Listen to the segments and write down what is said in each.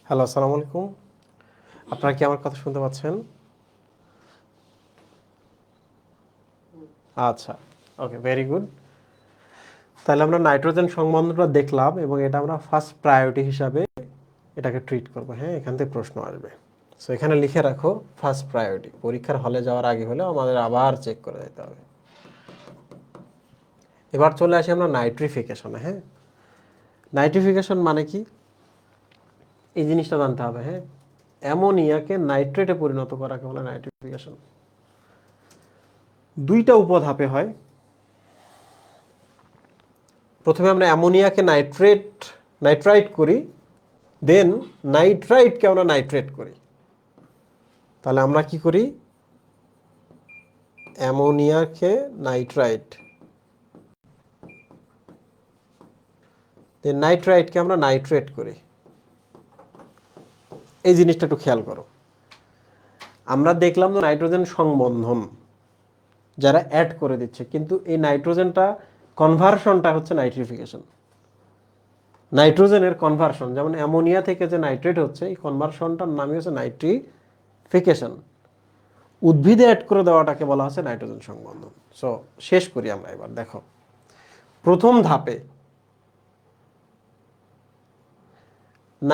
Hello, আসসালামু আলাইকুম। আপনারা কি আমার কথা শুনতে পাচ্ছেন? আচ্ছা, ওকে, ভেরি গুড। তাহলে আমরা নাইট্রোজেন সংবন্ধনটা দেখলাম এবং এটা আমরা ফার্স্ট প্রায়োরিটি হিসাবে এটাকে ট্রিট করব। হ্যাঁ, এখান থেকে প্রশ্ন আসবে। সো এখানে লিখে রাখো ফার্স্ট প্রায়োরিটি। পরীক্ষার হলে যাওয়ার আগে হলে আমাদের আবার চেক করে যেতে হবে। এবার চলে আসি আমরা নাইট্রিফিকেশনে। হ্যাঁ, নাইট্রিফিকেশন মানে কি এই জিনিসটা জানতে হবে। হ্যাঁ, অ্যামোনিয়াকে নাইট্রেটে পরিণত করাকে বলে নাইট্রিফিকেশন। দুইটা উপধাপে হয়। প্রথমে আমরা অ্যামোনিয়াকে নাইট্রাইট করি, দেন নাইট্রাইটকে আমরা নাইট্রেট করি। তাহলে আমরা কি করি? অ্যামোনিয়াকে নাইট্রাইট, দেন নাইট্রাইটকে আমরা নাইট্রেট করি। এই জিনিসটা একটু খেয়াল করো। আমরা দেখলাম তো নাইট্রোজেন সংবন্ধন যারা অ্যাড করে দিচ্ছে, কিন্তু এই নাইট্রোজেনটা কনভার্সনটা হচ্ছে নাইট্রিফিকেশন। নাইট্রোজেনের কনভার্সন, যেমন অ্যামোনিয়া থেকে যে নাইট্রেট হচ্ছে, এই কনভার্সনটার নামই হচ্ছে নাইট্রিফিকেশন। উদ্ভিদে অ্যাড করে দেওয়াটাকে বলা হচ্ছে নাইট্রোজেন সংবন্ধন। সো শেষ করি আমরা এবার। দেখো, প্রথম ধাপে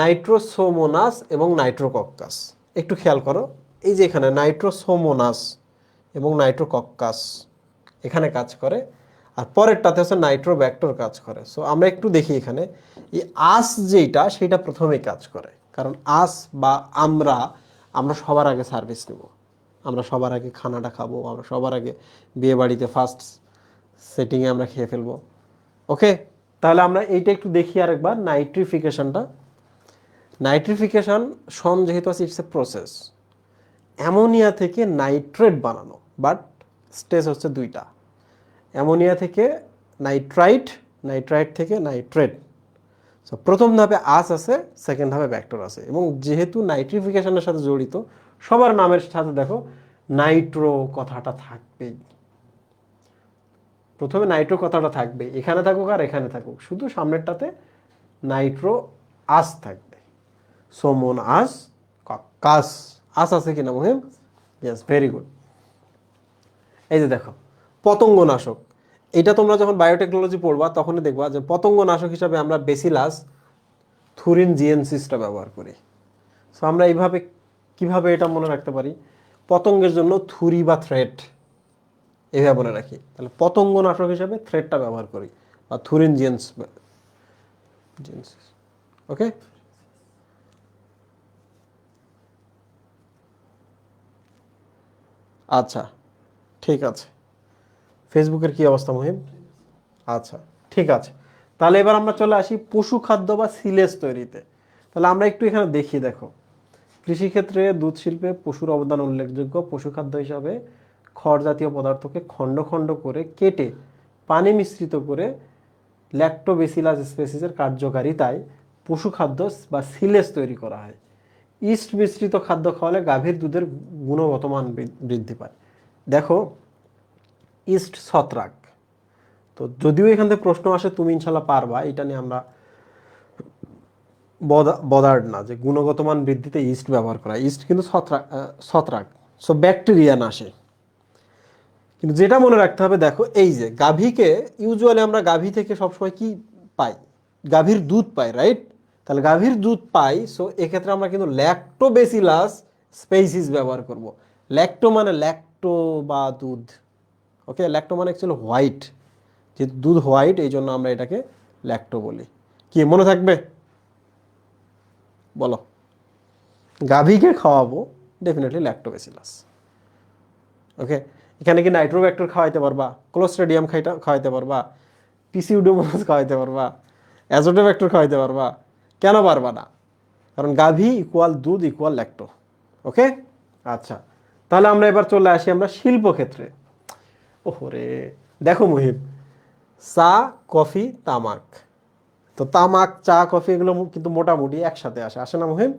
নাইট্রোসোমোনাস এবং নাইট্রোকক্কাস। একটু খেয়াল করো, এই যে এখানে নাইট্রোসোমোনাস এবং নাইট্রোকক্কাস এখানে কাজ করে, আর পরেরটাতে হচ্ছে নাইট্রোব্যাক্টর কাজ করে। সো আমরা একটু দেখি এখানে এই আস যেটা, সেটা প্রথমেই কাজ করে। কারণ আস বা আমরা আমরা সবার আগে সার্ভিস নেব, আমরা সবার আগে খানাটা খাবো, আমরা সবার আগে বিয়ে বাড়িতে ফার্স্ট সেটিংয়ে আমরা খেয়ে ফেলবো। ওকে, তাহলে আমরা এইটা একটু দেখি আরেকবার। নাইট্রিফিকেশনটা, নাইট্রিফিকেশন সন যেহেতু আছে, ইটস এ প্রসেস। অ্যামোনিয়া থেকে নাইট্রেট বানানো, বাট স্টেজ হচ্ছে দুইটা। অ্যামোনিয়া থেকে নাইট্রাইট, নাইট্রাইট থেকে নাইট্রেট। সো প্রথম ধাপে আস আছে, সেকেন্ড ধাপে ব্যাক্টর আছে। এবং যেহেতু নাইট্রিফিকেশনের সাথে জড়িত, সবার নামের সাথে দেখো নাইট্রো কথাটা থাকবেই। প্রথমে নাইট্রো কথাটা থাকবে, এখানে থাকুক আর এখানে থাকুক, শুধু সামনেরটাতে নাইট্রো আস থাকবে। সোমন আস কাস, আস আছে কিনা মহিম? Yes, very good. এই যে দেখো, পতঙ্গনাশক। এটা তোমরা যখন বায়োটেকনোলজি পড়বা তখনই দেখবা যে পতঙ্গনাশক হিসাবে আমরা বেসিলাস থুরিন জিএনসিসটা ব্যবহার করি। সো আমরা এইভাবে কিভাবে এটা মনে রাখতে পারি? পতঙ্গের জন্য থুরি বা থ্রেট, এইভাবে মনে রাখি। তাহলে পতঙ্গনাশক হিসাবে থ্রেটটা ব্যবহার করি, বা থুরিন জিএনসিস। ওকে, আচ্ছা, ঠিক আছে। ফেসবুকের কি অবস্থা মহিম? আচ্ছা, ঠিক আছে। তাহলে এবার আমরা চলে আসি পশু খাদ্য বা সিলেজ তৈরিতে। তাহলে আমরা একটু এখানে দেখি। দেখো, কৃষিক্ষেত্রে দুধ শিল্পে পশুর অবদান উল্লেখযোগ্য। পশু খাদ্য হিসাবে খড় জাতীয় পদার্থকে খণ্ড খণ্ড করে কেটে পানি মিশ্রিত করে ল্যাক্টোবেসিলাস স্পেসিসের কার্যকারিতায় পশু খাদ্য বা সিলেজ তৈরি করা হয়। ইস্ট মিশ্রিত খাদ্য খাওয়ালে গাভীর দুধের গুণগত মান বৃদ্ধি পায়। দেখো, ইস্ট ছত্রাক, তো যদিও এখান থেকে প্রশ্ন আসে, তুমি ইনশাল্লাহ পারবা, এটা নিয়ে আমরা বদার্ড না যে গুণগত মান বৃদ্ধিতে ইস্ট ব্যবহার করা। ইস্ট কিন্তু ছত্রাক, সো ব্যাকটেরিয়া নাশে। কিন্তু যেটা মনে রাখতে হবে, দেখো এই যে গাভীকে, ইউজুয়ালি আমরা গাভী থেকে সবসময় কি পাই? গাভীর দুধ পাই, রাইট? তাহলে গাভীর দুধ পাই, সো এক্ষেত্রে আমরা কিন্তু ল্যাক্টোবেসিলাস স্পেসিস ব্যবহার করব। ল্যাক্টো মানে ল্যাক্টো বা দুধ। ওকে, ল্যাক্টো মানে অ্যাকচুয়ালি হোয়াইট, যেহেতু দুধ হোয়াইট এই জন্য আমরা এটাকে ল্যাক্টো বলি। কি মনে থাকবে বলো? গাভীকে খাওয়াবো ডেফিনেটলি ল্যাক্টোবেসিলাস। ওকে, এখানে কি নাইট্রোব্যাক্টর খাওয়াইতে পারবা, ক্লোস্ট্রিডিয়াম খাওয়াইতে পারবা, পিসিউডোমোনাস খাওয়াইতে পারবা, অ্যাজোটোব্যাক্টর খাওয়াইতে পারবা? কেন পারবা না? কারণ গাভী ইকুয়াল দুধ ইকুয়াল ল্যাক্টো। ওকে, আচ্ছা। তাহলে আমরা এবার চলে আসি আমরা শিল্পক্ষেত্রে। ওহরে, দেখো মুহিব, চা, কফি, তামাক। তো তামাক, চা, কফি এগুলো কিন্তু মোটামুটি একসাথে আসে, আসে না মুহিব?